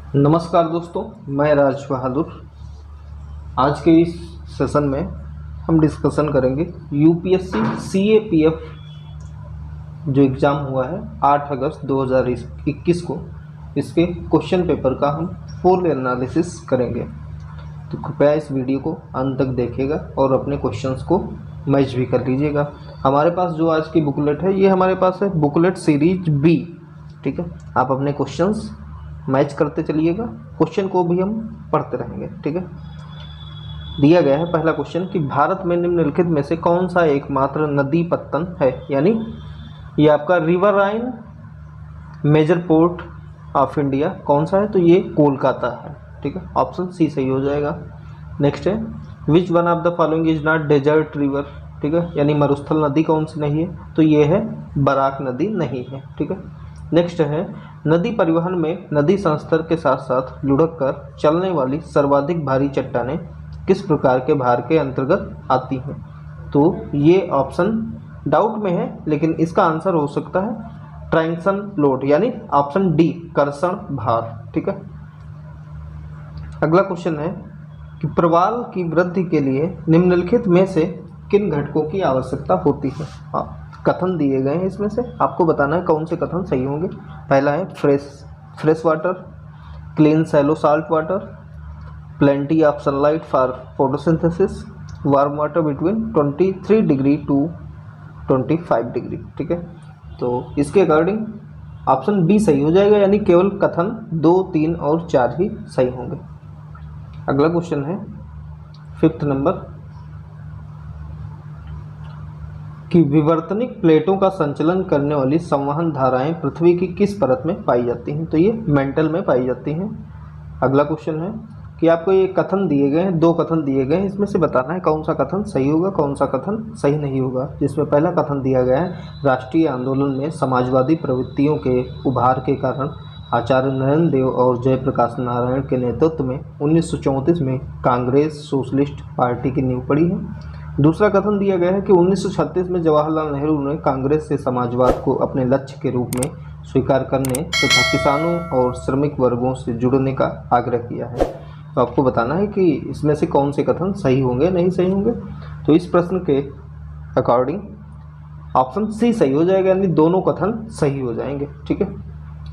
नमस्कार दोस्तों, मैं राज बहादुर। आज के इस सेशन में हम डिस्कशन करेंगे यूपीएससी सीएपीएफ जो एग्ज़ाम हुआ है 8 अगस्त 2021 को, इसके क्वेश्चन पेपर का हम फुल एनालिसिस करेंगे। तो कृपया इस वीडियो को अंत तक देखिएगा और अपने क्वेश्चंस को मैच भी कर लीजिएगा। हमारे पास जो आज की बुकलेट है, ये हमारे पास है बुकलेट सीरीज बी। ठीक है, आप अपने क्वेश्चंस मैच करते चलिएगा, क्वेश्चन को भी हम पढ़ते रहेंगे। ठीक है, दिया गया है पहला क्वेश्चन कि भारत में निम्नलिखित में से कौन सा एकमात्र नदी पत्तन है, यानी ये आपका river Rhine major port of India कौन सा है, तो ये कोलकाता है। ठीक है, ऑप्शन सी सही हो जाएगा। नेक्स्ट है which one of the following is not desert river. ठीक है, यानी मरुस्थल नदी कौन सी नहीं है, तो ये है बराक नदी नहीं है। ठीक है, नेक्स्ट है नदी परिवहन में नदी संस्तर के साथ साथ लुढ़क कर चलने वाली सर्वाधिक भारी चट्टानें किस प्रकार के भार के अंतर्गत आती हैं, तो ये ऑप्शन डाउट में है, लेकिन इसका आंसर हो सकता है ट्रैक्शन लोड, यानी ऑप्शन डी कर्षण भार। ठीक है, अगला क्वेश्चन है कि प्रवाल की वृद्धि के लिए निम्नलिखित में से किन घटकों की आवश्यकता होती है। कथन दिए गए हैं, इसमें से आपको बताना है कौन से कथन सही होंगे। पहला है fresh water, clean shallow salt water, plenty of sunlight for photosynthesis, warm water between 23 degree to 25 degree. ठीक है, तो इसके अकॉर्डिंग ऑप्शन बी सही हो जाएगा, यानी केवल कथन 2, 3 और 4 ही सही होंगे। अगला क्वेश्चन है 5th नंबर कि विवर्तनिक प्लेटों का संचलन करने वाली संवहन धाराएं पृथ्वी की किस परत में पाई जाती हैं, तो ये मेंटल में पाई जाती हैं। अगला क्वेश्चन है कि आपको ये कथन दिए गए हैं, 2 कथन दिए गए हैं, इसमें से बताना है कौन सा कथन सही होगा, कौन सा कथन सही नहीं होगा। जिसमें पहला कथन दिया गया है राष्ट्रीय आंदोलन में समाजवादी प्रवृत्तियों के उभार के कारण आचार्य नरेंद्र देव और जयप्रकाश नारायण के नेतृत्व में 1934 में कांग्रेस सोशलिस्ट पार्टी की नींव पड़ी है। दूसरा कथन दिया गया है कि 1936 में जवाहरलाल नेहरू ने कांग्रेस से समाजवाद को अपने लक्ष्य के रूप में स्वीकार करने तथा किसानों और श्रमिक वर्गों से जुड़ने का आग्रह किया है। तो आपको बताना है कि इसमें से कौन से कथन सही होंगे, नहीं सही होंगे। तो इस प्रश्न के अकॉर्डिंग ऑप्शन सी सही हो जाएगा, यानी दोनों कथन सही हो जाएंगे। ठीक है,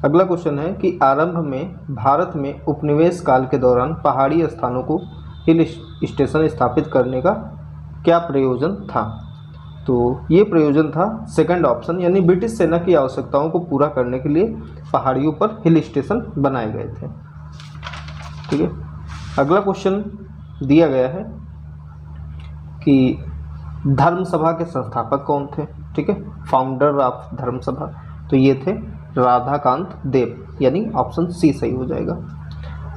अगला क्वेश्चन है कि आरंभ में भारत में उपनिवेश काल के दौरान पहाड़ी स्थानों को हिल स्टेशन स्थापित करने का क्या प्रयोजन था, तो ये प्रयोजन था सेकंड ऑप्शन, यानी ब्रिटिश सेना की आवश्यकताओं को पूरा करने के लिए पहाड़ियों पर हिल स्टेशन बनाए गए थे। ठीक है, अगला क्वेश्चन दिया गया है कि धर्म सभा के संस्थापक कौन थे। ठीक है, फाउंडर ऑफ धर्म सभा, तो ये थे राधाकांत देव, यानी ऑप्शन सी सही हो जाएगा।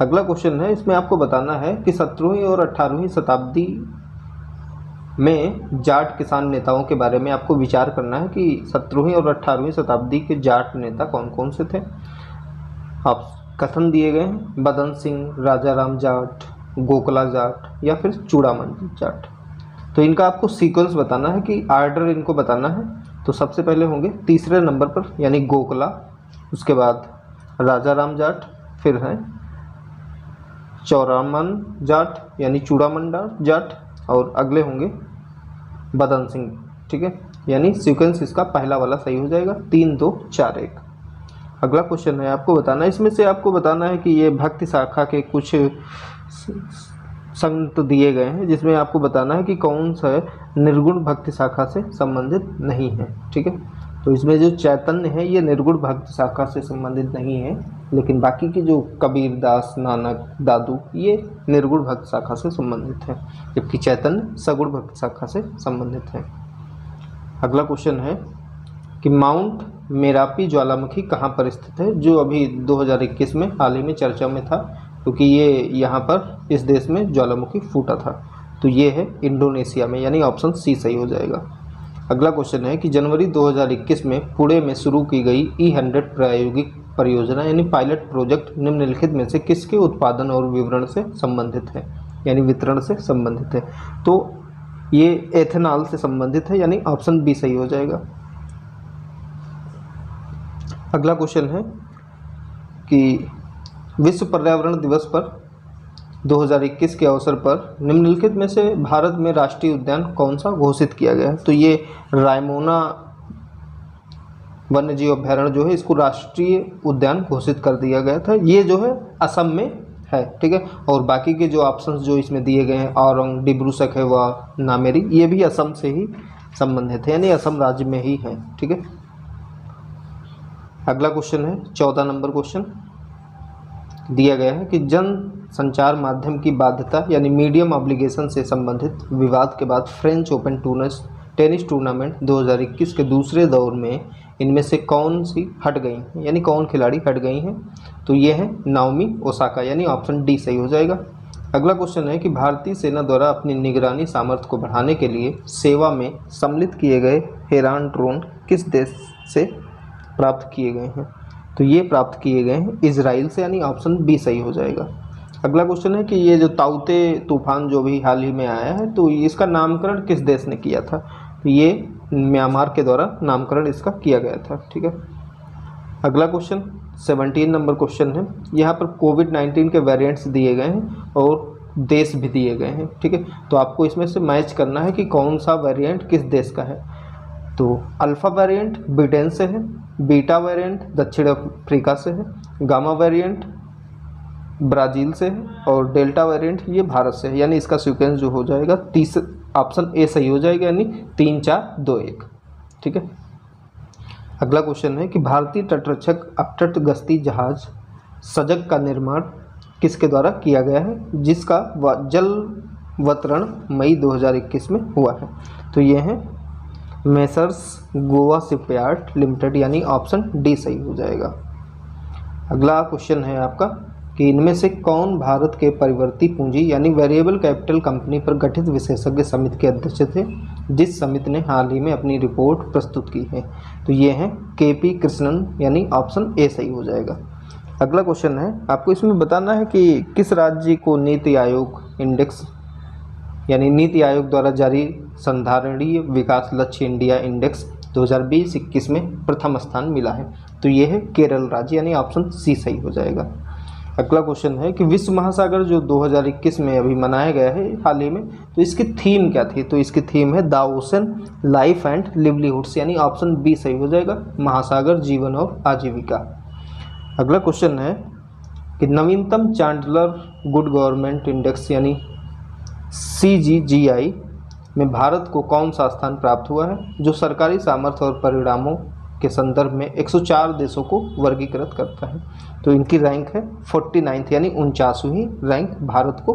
अगला क्वेश्चन है, इसमें आपको बताना है कि 17वीं और 18वीं शताब्दी में जाट किसान नेताओं के बारे में आपको विचार करना है कि 17वीं और 18वीं शताब्दी के जाट नेता कौन कौन से थे। आप कथन दिए गए हैं बदन सिंह, राजा राम जाट, गोकला जाट या फिर चूड़ामन जाट। तो इनका आपको सीक्वेंस बताना है कि आर्डर इनको बताना है। तो सबसे पहले होंगे तीसरे नंबर पर, यानी गोकला, उसके बाद राजा राम जाट, फिर है चौरामन जाट यानी चूड़ामन जाट, और अगले होंगे बदन सिंह। ठीक है, यानी सीक्वेंस इसका पहला वाला सही हो जाएगा, 3, 2, 4, 1। अगला क्वेश्चन है आपको बताना है, इसमें से आपको बताना है कि ये भक्ति शाखा के कुछ संत दिए गए हैं, जिसमें आपको बताना है कि कौन सा निर्गुण भक्ति शाखा से संबंधित नहीं है। ठीक है, तो इसमें जो चैतन्य है ये निर्गुण भक्ति शाखा से संबंधित नहीं है, लेकिन बाकी के जो कबीरदास, नानक, दादू, ये निर्गुण भक्ति शाखा से संबंधित है, जबकि चैतन्य सगुण भक्ति शाखा से संबंधित है। अगला क्वेश्चन है कि माउंट मेरापी ज्वालामुखी कहाँ पर स्थित है, जो अभी 2021 में हाल ही में चर्चा में था, क्योंकि ये यहाँ पर इस देश में ज्वालामुखी फूटा था। तो ये है इंडोनेशिया में, यानी ऑप्शन सी सही हो जाएगा। अगला क्वेश्चन है कि जनवरी 2021 में पुणे में शुरू की गई E100 प्रायोगिक परियोजना यानी पायलट प्रोजेक्ट निम्नलिखित में से किसके उत्पादन और विवरण से संबंधित है, यानी वितरण से संबंधित है, तो ये एथेनॉल से संबंधित है, यानी ऑप्शन बी सही हो जाएगा। अगला क्वेश्चन है कि विश्व पर्यावरण दिवस पर 2021 के अवसर पर निम्नलिखित में से भारत में राष्ट्रीय उद्यान कौन सा घोषित किया गया है? तो ये रायमोना वन्य जीव अभ्यारण्य जो है इसको राष्ट्रीय उद्यान घोषित कर दिया गया था। ये जो है असम में है, ठीक है। और बाकी के जो ऑप्शंस जो इसमें दिए गए हैं औरंग, डिब्रू सैखोवा व नामेरी, ये भी असम से ही संबंधित है, यानी असम राज्य में ही है, ठीक है। अगला क्वेश्चन है 14 नंबर क्वेश्चन दिया गया है कि जन संचार माध्यम की बाध्यता यानी मीडियम ऑब्लिगेशन से संबंधित विवाद के बाद फ्रेंच ओपन टेनिस टूर्नामेंट 2021 के दूसरे दौर में इनमें से कौन सी हट गई हैं, यानी कौन खिलाड़ी हट गई हैं? तो ये है नाओमी ओसाका, यानी ऑप्शन डी सही हो जाएगा। अगला क्वेश्चन है कि भारतीय सेना द्वारा अपनी निगरानी सामर्थ्य को बढ़ाने के लिए सेवा में सम्मिलित किए गए हेरान ड्रोन किस देश से प्राप्त किए गए हैं? तो ये प्राप्त किए गए हैं इजराइल से, यानी ऑप्शन बी सही हो जाएगा। अगला क्वेश्चन है कि ये जो ताउते तूफान जो भी हाल ही में आया है तो इसका नामकरण किस देश ने किया था? तो ये म्यांमार के द्वारा नामकरण इसका किया गया था, ठीक है। अगला क्वेश्चन 17 नंबर क्वेश्चन है। यहाँ पर कोविड-19 के वेरिएंट्स दिए गए हैं और देश भी दिए गए हैं, ठीक है। तो आपको इसमें से मैच करना है कि कौन सा वेरिएंट किस देश का है। तो अल्फ़ा वेरिएंट ब्रिटेन से है, बीटा वेरिएंट दक्षिण अफ्रीका से है, गामा वेरिएंट ब्राज़ील से है और डेल्टा वेरिएंट ये भारत से है, यानी इसका सीक्वेंस जो हो जाएगा ऑप्शन ए सही हो जाएगा, यानी 3 4 2 1, ठीक है। अगला क्वेश्चन है कि भारतीय तटरक्षक अपतट गश्ती जहाज सजग का निर्माण किसके द्वारा किया गया है, जिसका जलवतरण मई 2021 में हुआ है? तो ये है मेसर्स गोवा शिपयार्ड लिमिटेड, यानी ऑप्शन डी सही हो जाएगा। अगला क्वेश्चन है आपका कि इनमें से कौन भारत के परिवर्ती पूंजी यानी वेरिएबल कैपिटल कंपनी पर गठित विशेषज्ञ समिति के अध्यक्ष थे, जिस समिति ने हाल ही में अपनी रिपोर्ट प्रस्तुत की है? तो ये हैं केपी कृष्णन, यानी ऑप्शन ए सही हो जाएगा। अगला क्वेश्चन है आपको इसमें बताना है कि किस राज्य को नीति आयोग इंडेक्स यानी नीति आयोग द्वारा जारी संधारणीय विकास लक्ष्य इंडिया इंडेक्स 2020-21 में प्रथम स्थान मिला है? तो ये है केरल राज्य, यानी ऑप्शन सी सही हो जाएगा। अगला क्वेश्चन है कि विश्व महासागर जो 2021 में अभी मनाया गया है हाल ही में, तो इसकी थीम क्या थी? तो इसकी थीम है द ओशन लाइफ एंड लिवलीहुड्स, यानी ऑप्शन बी सही हो जाएगा, महासागर जीवन और आजीविका। अगला क्वेश्चन है कि नवीनतम चांडलर गुड गवर्नमेंट इंडेक्स यानी CGGI में भारत को कौन सा स्थान प्राप्त हुआ है, जो सरकारी सामर्थ्य और परिणामों के संदर्भ में 104 देशों को वर्गीकृत करता है? तो इनकी रैंक है 49th, यानी 49वीं रैंक भारत को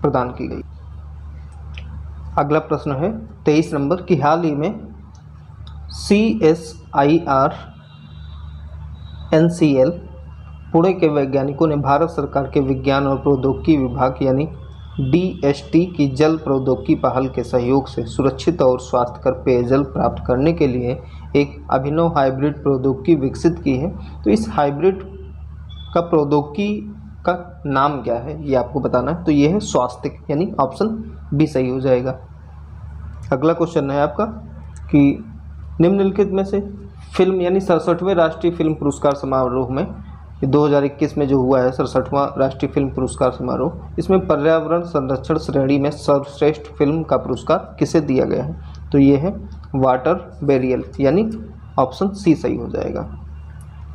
प्रदान की गई। अगला प्रश्न है 23 नंबर की हाल ही में CSIR NCL पुणे के वैज्ञानिकों ने भारत सरकार के विज्ञान और प्रौद्योगिकी विभाग यानी DST की जल प्रौद्योगिकी पहल के सहयोग से सुरक्षित और स्वास्थ्यकर पेयजल प्राप्त करने के लिए एक अभिनव हाइब्रिड प्रौद्योगिकी विकसित की है। तो इस हाइब्रिड का प्रौद्योगिकी का नाम क्या है ये आपको बताना है। तो ये है स्वास्तिक, यानी ऑप्शन बी सही हो जाएगा। अगला क्वेश्चन है आपका कि निम्नलिखित में से फिल्म यानी 67वें राष्ट्रीय फिल्म पुरस्कार समारोह में 2021 में जो हुआ है 67वां राष्ट्रीय फिल्म पुरस्कार समारोह, इसमें पर्यावरण संरक्षण श्रेणी में सर्वश्रेष्ठ फिल्म का पुरस्कार किसे दिया गया है? तो ये है वाटर बेरियल, यानी ऑप्शन सी सही हो जाएगा।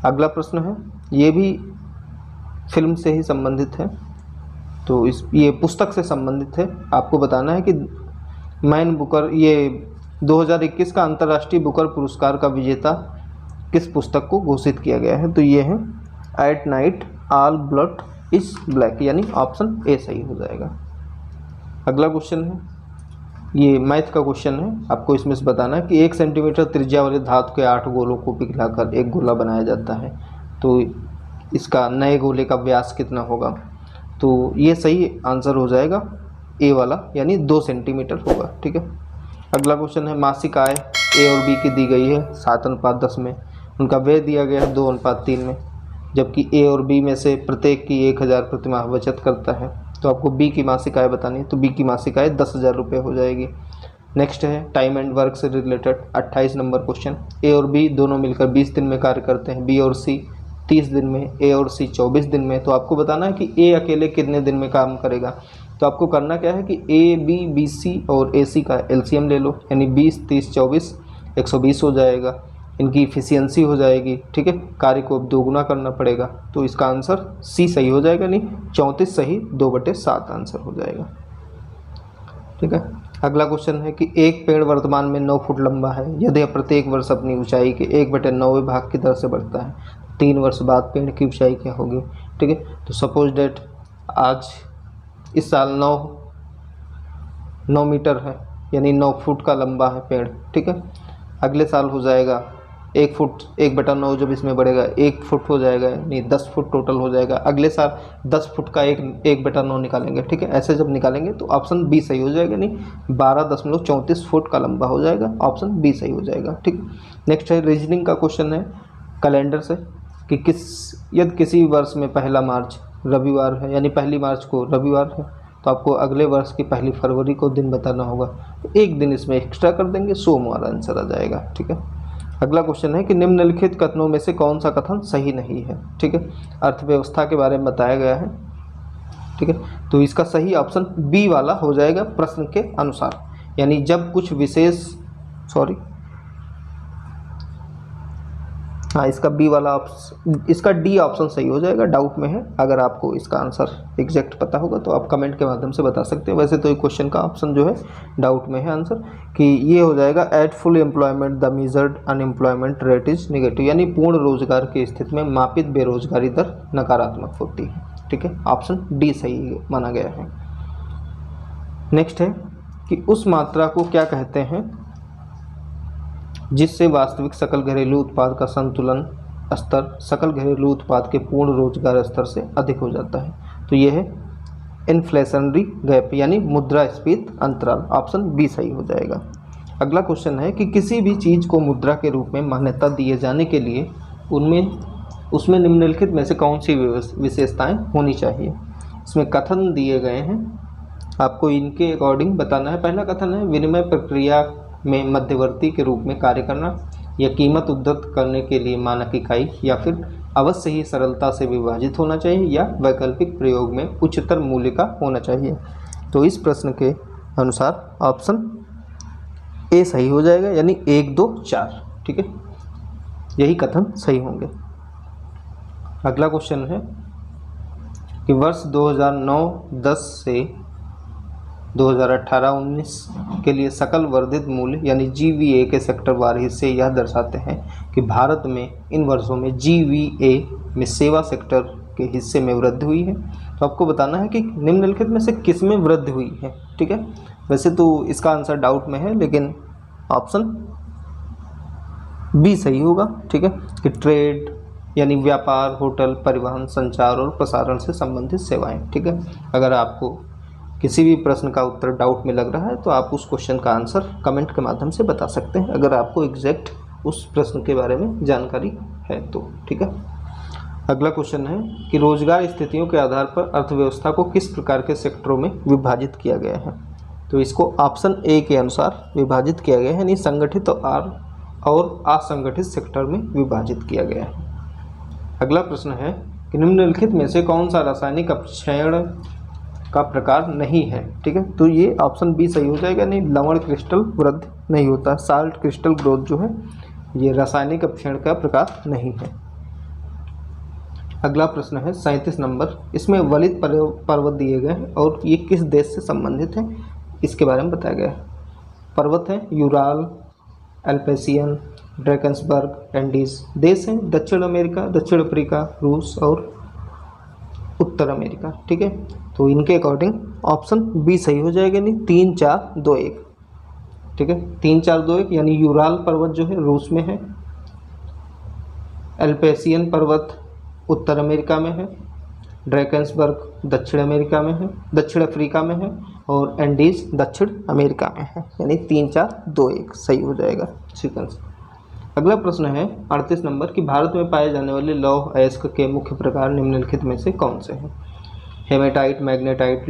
अगला प्रश्न है ये भी फिल्म से ही संबंधित है, तो ये पुस्तक से संबंधित है। आपको बताना है कि मैन बुकर ये 2021 का अंतर्राष्ट्रीय बुकर पुरस्कार का विजेता किस पुस्तक को घोषित किया गया है? तो ये है at night all blood is black, यानी ऑप्शन ए सही हो जाएगा। अगला क्वेश्चन है ये मैथ का क्वेश्चन है। आपको इसमें से बताना है कि 1 सेंटीमीटर त्रिज्या वाले धातु के 8 गोलों को पिघलाकर एक गोला बनाया जाता है, तो इसका नए गोले का व्यास कितना होगा? तो ये सही आंसर हो जाएगा ए वाला, यानी 2 सेंटीमीटर होगा, ठीक है। अगला क्वेश्चन है मासिक आय ए और बी की दी गई है 7:10 में, उनका व्यय दिया गया है 2:3 में, जबकि ए और बी में से प्रत्येक की 1000 प्रति माह बचत करता है। तो आपको बी की मासिक आय बतानी है, तो बी की मासिक आय 10,000 रुपये हो जाएगी। नेक्स्ट है टाइम एंड वर्क से रिलेटेड 28 नंबर क्वेश्चन। ए और बी दोनों मिलकर 20 दिन में कार्य करते हैं, बी और सी 30 दिन में, ए और सी 24 दिन में। तो आपको बताना है कि ए अकेले कितने दिन में काम करेगा। तो आपको करना क्या है कि ए बी बी सी और ए सी का एलसीएम ले लो, यानी 20 30 24 120 हो जाएगा। इनकी इफिशियंसी हो जाएगी, ठीक है, कार्य को अब दोगुना करना पड़ेगा। तो इसका आंसर सी सही हो जाएगा, नहीं 34 सही 2/7 आंसर हो जाएगा, ठीक है। अगला क्वेश्चन है कि एक पेड़ वर्तमान में 9 फुट लंबा है, यदि प्रत्येक वर्ष अपनी ऊंचाई के 1/9 भाग की दर से बढ़ता है, 3 वर्ष बाद पेड़ की ऊंचाई क्या होगी, ठीक है। तो सपोज डेट आज इस साल 9 मीटर है, यानी 9 फुट का लंबा है पेड़, ठीक है। अगले साल हो जाएगा 1 फुट, 1/9 जब इसमें बढ़ेगा 1 फुट हो जाएगा, यानी 10 फुट टोटल हो जाएगा। अगले साल 10 फुट का 1/9 निकालेंगे, ठीक है। ऐसे जब निकालेंगे तो ऑप्शन बी सही हो जाएगा, नहीं 12.34 फुट का लंबा हो जाएगा, ऑप्शन बी सही हो जाएगा, ठीक। नेक्स्ट है रीजनिंग का क्वेश्चन है कैलेंडर से कि यदि किसी वर्ष में 1 मार्च रविवार है, यानी 1 मार्च को रविवार है, तो आपको अगले वर्ष की 1 फरवरी को दिन बताना होगा। तो एक दिन इसमें एक्स्ट्रा कर देंगे, सोमवार आंसर आ जाएगा, ठीक है। अगला क्वेश्चन है कि निम्नलिखित कथनों में से कौन सा कथन सही नहीं है, ठीक है। अर्थव्यवस्था के बारे में बताया गया है, ठीक है। तो इसका सही ऑप्शन बी वाला हो जाएगा प्रश्न के अनुसार, यानी जब कुछ विशेष इसका बी वाला ऑप्शन, इसका डी ऑप्शन सही हो जाएगा, डाउट में है। अगर आपको इसका आंसर एग्जैक्ट पता होगा तो आप कमेंट के माध्यम से बता सकते हैं। वैसे तो ये क्वेश्चन का ऑप्शन जो है डाउट में है आंसर, कि ये हो जाएगा at full employment the measured unemployment rate is negative, यानी पूर्ण रोजगार की स्थिति में मापित बेरोजगारी दर नकारात्मक होती है, ठीक है। ऑप्शन डी सही माना गया है। नेक्स्ट है कि उस मात्रा को क्या कहते हैं जिससे वास्तविक सकल घरेलू उत्पाद का संतुलन स्तर सकल घरेलू उत्पाद के पूर्ण रोजगार स्तर से अधिक हो जाता है। तो यह है इन्फ्लेशनरी गैप, यानी मुद्रास्फीति अंतराल, ऑप्शन बी सही हो जाएगा। अगला क्वेश्चन है कि किसी भी चीज़ को मुद्रा के रूप में मान्यता दिए जाने के लिए उसमें निम्नलिखित में से कौन सी विशेषताएं होनी चाहिए। इसमें कथन दिए गए हैं, आपको इनके अकॉर्डिंग बताना है। पहला कथन है विनिमय प्रक्रिया में मध्यवर्ती के रूप में कार्य करना, या कीमत उद्धृत करने के लिए मानक इकाई, या फिर अवश्य ही सरलता से विभाजित होना चाहिए, या वैकल्पिक प्रयोग में उच्चतर मूल्य का होना चाहिए। तो इस प्रश्न के अनुसार ऑप्शन ए सही हो जाएगा, यानी 1 2 4, ठीक है, यही कथन सही होंगे। अगला क्वेश्चन है कि वर्ष 2009-10 से 2018-19 के लिए सकल वर्धित मूल्य यानी जीवीए के सेक्टर वार हिस्से यह दर्शाते हैं कि भारत में इन वर्षों में जीवीए में सेवा सेक्टर के हिस्से में वृद्धि हुई है। तो आपको बताना है कि निम्नलिखित में से किस में वृद्धि हुई है, ठीक है। वैसे तो इसका आंसर डाउट में है, लेकिन ऑप्शन बी सही होगा, ठीक है, कि ट्रेड यानी व्यापार, होटल, परिवहन, संचार और प्रसारण से संबंधित सेवाएं, ठीक है। अगर आपको किसी भी प्रश्न का उत्तर डाउट में लग रहा है तो आप उस क्वेश्चन का आंसर कमेंट के माध्यम से बता सकते हैं, अगर आपको एग्जैक्ट उस प्रश्न के बारे में जानकारी है तो, ठीक है। अगला क्वेश्चन है कि रोजगार स्थितियों के आधार पर अर्थव्यवस्था को किस प्रकार के सेक्टरों में विभाजित किया गया है। तो इसको ऑप्शन ए के अनुसार विभाजित किया गया है, यानी संगठित और असंगठित सेक्टर में विभाजित किया गया है। अगला प्रश्न है कि निम्नलिखित में से कौन सा रासायनिक अपक्षय का प्रकार नहीं है, ठीक है। तो ये ऑप्शन बी सही हो जाएगा, नहीं लवण क्रिस्टल वृद्धि नहीं होता, साल्ट क्रिस्टल ग्रोथ जो है ये रासायनिक अपक्षय का प्रकार नहीं है। अगला प्रश्न है 37 नंबर, इसमें वलित पर्वत दिए गए हैं और ये किस देश से संबंधित है इसके बारे में बताया गया है। पर्वत है यूराल, एल्पेशियन, ड्रैकन्सबर्ग, एंडीज। देश हैं दक्षिण अमेरिका, दक्षिण अफ्रीका, रूस और उत्तर अमेरिका, ठीक है। तो इनके अकॉर्डिंग ऑप्शन बी सही हो जाएगा, नहीं 3 4 2 1, ठीक है। 3 4 2 1 यानी यूराल पर्वत जो है रूस में है, एल्पेशियन पर्वत उत्तर अमेरिका में है, ड्रैकन्सबर्ग दक्षिण अमेरिका में है, दक्षिण अफ्रीका में है, और एंडीज दक्षिण अमेरिका में है, यानी 3 4 2 1 सही हो जाएगा सीक्वेंस। अगला प्रश्न है 38 नंबर कि भारत में पाए जाने वाले लौह अयस्क के मुख्य प्रकार निम्नलिखित में से कौन से हैं। हेमेटाइट, मैग्नेटाइट,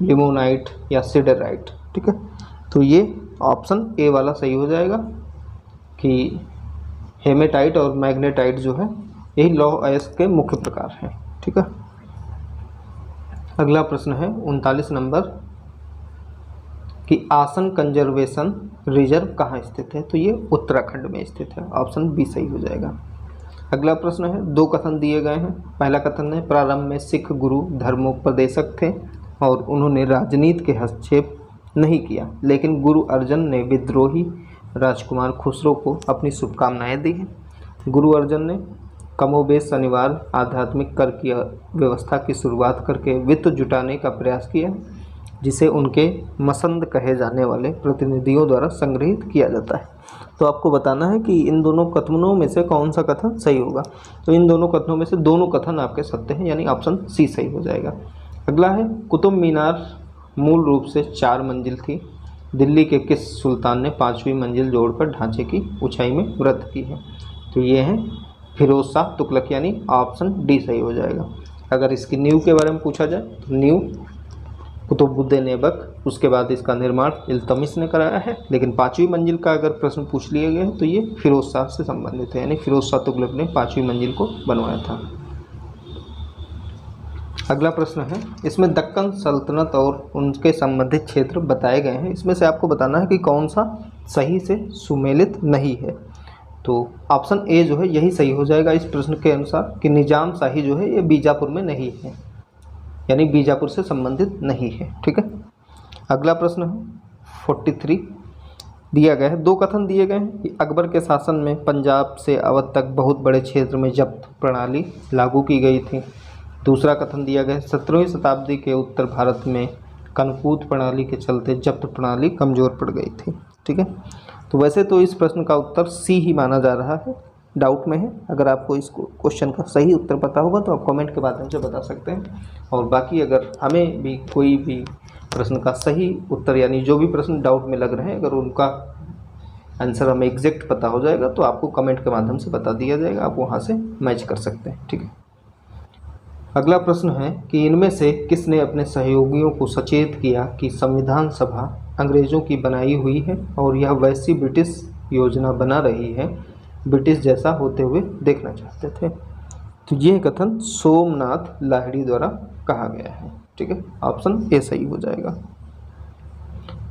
लिमोनाइट या सिडराइट, ठीक है। तो ये ऑप्शन ए वाला सही हो जाएगा कि हेमेटाइट और मैग्नेटाइट जो है यही लौ अयस्क के मुख्य प्रकार हैं। ठीक है, अगला प्रश्न है 39 नंबर कि आसन कंजर्वेशन रिजर्व कहाँ स्थित है, तो ये उत्तराखंड में स्थित है। ऑप्शन बी सही हो जाएगा। अगला प्रश्न है, दो कथन दिए गए हैं। पहला कथन है प्रारंभ में सिख गुरु धर्मोपदेशक थे और उन्होंने राजनीति के हस्तक्षेप नहीं किया, लेकिन गुरु अर्जन ने विद्रोही राजकुमार खुसरो को अपनी शुभकामनाएं दी हैं। गुरु अर्जन ने कमोबेश शनिवार आध्यात्मिक कर की व्यवस्था की शुरुआत करके वित्त जुटाने का प्रयास किया, जिसे उनके मसंद कहे जाने वाले प्रतिनिधियों द्वारा संग्रहित किया जाता है। तो आपको बताना है कि इन दोनों कथनों में से कौन सा कथन सही होगा। तो इन दोनों कथनों में से दोनों कथन आपके सत्य हैं, यानी ऑप्शन सी सही हो जाएगा। अगला है कुतुब मीनार मूल रूप से 4 मंजिल थी। दिल्ली के किस सुल्तान ने 5वीं मंजिल जोड़कर ढांचे की ऊंचाई में वृद्धि की है, तो ये है फिरोज शाह तुगलक, यानी ऑप्शन डी सही हो जाएगा। अगर इसकी नींव के बारे में पूछा जाए तो नींव कुतुबुद्दीन ऐबक, उसके बाद इसका निर्माण इल्तमिश ने कराया है। लेकिन 5वीं मंजिल का अगर प्रश्न पूछ लिया गया है तो ये फिरोज शाह से संबंधित है, यानी फिरोज शाह तुगलक ने 5वीं मंजिल को बनवाया था। अगला प्रश्न है, इसमें दक्कन सल्तनत और उनके संबंधित क्षेत्र बताए गए हैं। इसमें से आपको बताना है कि कौन सा सही से सुमेलित नहीं है। तो ऑप्शन ए जो है यही सही हो जाएगा इस प्रश्न के अनुसार कि निजाम शाही जो है ये बीजापुर में नहीं है, यानी बीजापुर से संबंधित नहीं है। ठीक है, अगला प्रश्न है 43 दिया गया है। दो कथन दिए गए हैं कि अकबर के शासन में पंजाब से अवध तक बहुत बड़े क्षेत्र में जब्त प्रणाली लागू की गई थी। दूसरा कथन दिया गया है 17वीं शताब्दी के उत्तर भारत में कनकूत प्रणाली के चलते जब्त प्रणाली कमज़ोर पड़ गई थी। ठीक है, तो वैसे तो इस प्रश्न का उत्तर सी ही माना जा रहा है, डाउट में है। अगर आपको इस क्वेश्चन का सही उत्तर पता होगा तो आप कमेंट के माध्यम से बता सकते हैं। और बाकी अगर हमें भी कोई भी प्रश्न का सही उत्तर, यानी जो भी प्रश्न डाउट में लग रहे हैं, अगर उनका आंसर हमें एग्जैक्ट पता हो जाएगा तो आपको कमेंट के माध्यम से बता दिया जाएगा, आप वहाँ से मैच कर सकते हैं। ठीक है, अगला प्रश्न है कि इनमें से किसने अपने सहयोगियों को सचेत किया कि संविधान सभा अंग्रेज़ों की बनाई हुई है और यह वैसी ब्रिटिश योजना बना रही है ब्रिटिश जैसा होते हुए देखना चाहते थे। तो यह कथन सोमनाथ लाहिड़ी द्वारा कहा गया है। ठीक है, ऑप्शन ए सही हो जाएगा।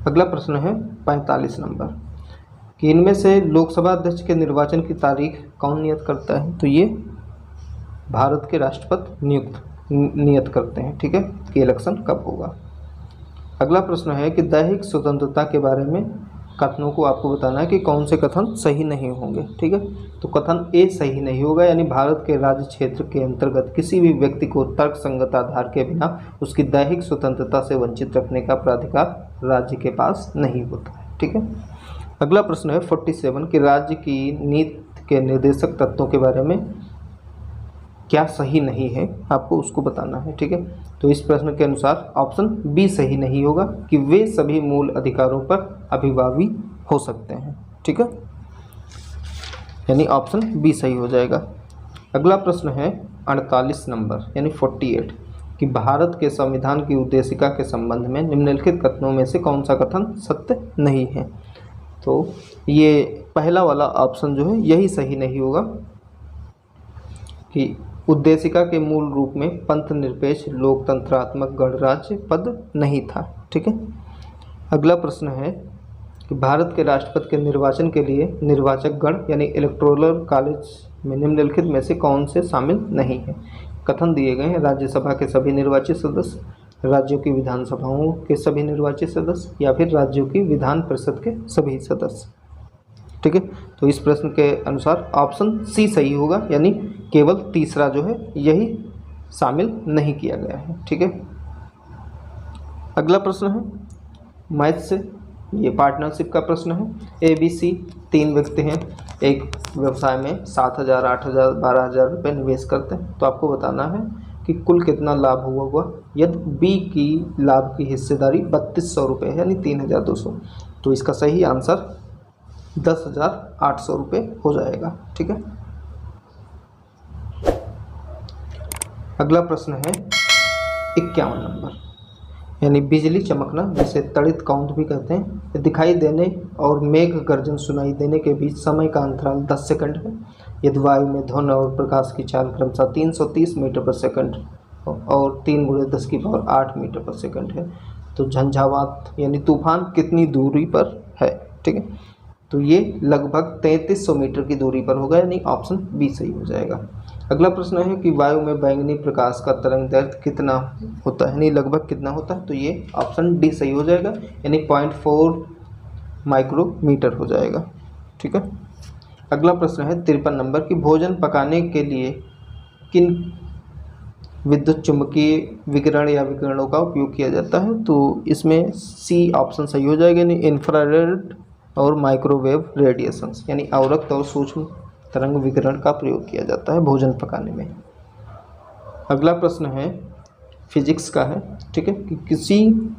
अगला प्रश्न है 45 नंबर कि इनमें से लोकसभा अध्यक्ष के निर्वाचन की तारीख कौन नियत करता है, तो ये भारत के राष्ट्रपति नियत करते हैं। ठीक है, कि इलेक्शन कब होगा। अगला प्रश्न है कि दैहिक स्वतंत्रता के बारे में कथनों को आपको बताना है कि कौन से कथन सही नहीं होंगे। ठीक है, तो कथन ए सही नहीं होगा, यानी भारत के राज्य क्षेत्र के अंतर्गत किसी भी व्यक्ति को तर्क संगत आधार के बिना उसकी दैहिक स्वतंत्रता से वंचित रखने का प्राधिकार राज्य के पास नहीं होता है। ठीक है, अगला प्रश्न है 47 कि राज्य की नीति के निर्देशक तत्वों के बारे में क्या सही नहीं है, आपको उसको बताना है। ठीक है, तो इस प्रश्न के अनुसार ऑप्शन बी सही नहीं होगा कि वे सभी मूल अधिकारों पर अभिभावी हो सकते हैं। ठीक है, यानी ऑप्शन बी सही हो जाएगा। अगला प्रश्न है 48 नंबर यानी 48 कि भारत के संविधान की उद्देशिका के संबंध में निम्नलिखित कथनों में से कौन सा कथन सत्य नहीं है। तो ये पहला वाला ऑप्शन जो है यही सही नहीं होगा कि उद्देशिका के मूल रूप में पंथ निरपेक्ष लोकतंत्रात्मक गणराज्य पद नहीं था। ठीक है, अगला प्रश्न है कि भारत के राष्ट्रपति के निर्वाचन के लिए निर्वाचक गण यानी इलेक्टोरल कॉलेज में निम्नलिखित में से कौन से शामिल नहीं है। कथन दिए गए हैं राज्यसभा के सभी निर्वाचित सदस्य, राज्यों की विधानसभाओं के सभी निर्वाचित सदस्य या फिर राज्यों की विधान परिषद के सभी सदस्य। ठीक है, तो इस प्रश्न के अनुसार ऑप्शन सी सही होगा, यानी केवल तीसरा जो है यही शामिल नहीं किया गया है। ठीक है, अगला प्रश्न है मैथ से, ये पार्टनरशिप का प्रश्न है। ए बी सी 3 व्यक्ति हैं, एक व्यवसाय में 7,000 8,000 12,000 रुपये निवेश करते हैं। तो आपको बताना है कि कुल कितना लाभ हुआ यदि बी की लाभ की हिस्सेदारी 3200 रुपये है, यानी 3,200। तो इसका सही आंसर 10,800 रुपये हो जाएगा। ठीक है, अगला प्रश्न है 51 नंबर यानी बिजली चमकना, जिसे तड़ित काउंट भी कहते हैं। दिखाई देने और मेघ गर्जन सुनाई देने के बीच समय का अंतराल 10 सेकंड है। यदि वायु में ध्वनि और प्रकाश की चाल क्रमशः 330 मीटर पर सेकंड और 3 × 10⁸ मीटर पर सेकंड है, तो झंझावात यानी तूफान कितनी दूरी पर है? ठीक है, तो ये लगभग 3300 मीटर की दूरी पर होगा, यानी ऑप्शन बी सही हो जाएगा। अगला प्रश्न है कि वायु में बैंगनी प्रकाश का तरंग दैर्ध्य कितना होता है, यानी लगभग कितना होता है? तो ये ऑप्शन डी सही हो जाएगा, यानी 0.4 माइक्रोमीटर हो जाएगा। ठीक है, अगला प्रश्न है 53 नंबर की भोजन पकाने के लिए किन विद्युत चुंबकीय विकिरण या विकिरणों का उपयोग किया जाता है? तो इसमें सी ऑप्शन सही हो जाएगा, यानी इंफ्रारेड और माइक्रोवेव रेडिएशंस, यानी अवरक्त और सूक्ष्म तरंग विकिरण का प्रयोग किया जाता है भोजन पकाने में। अगला प्रश्न है फिजिक्स का है। ठीक है, कि किसी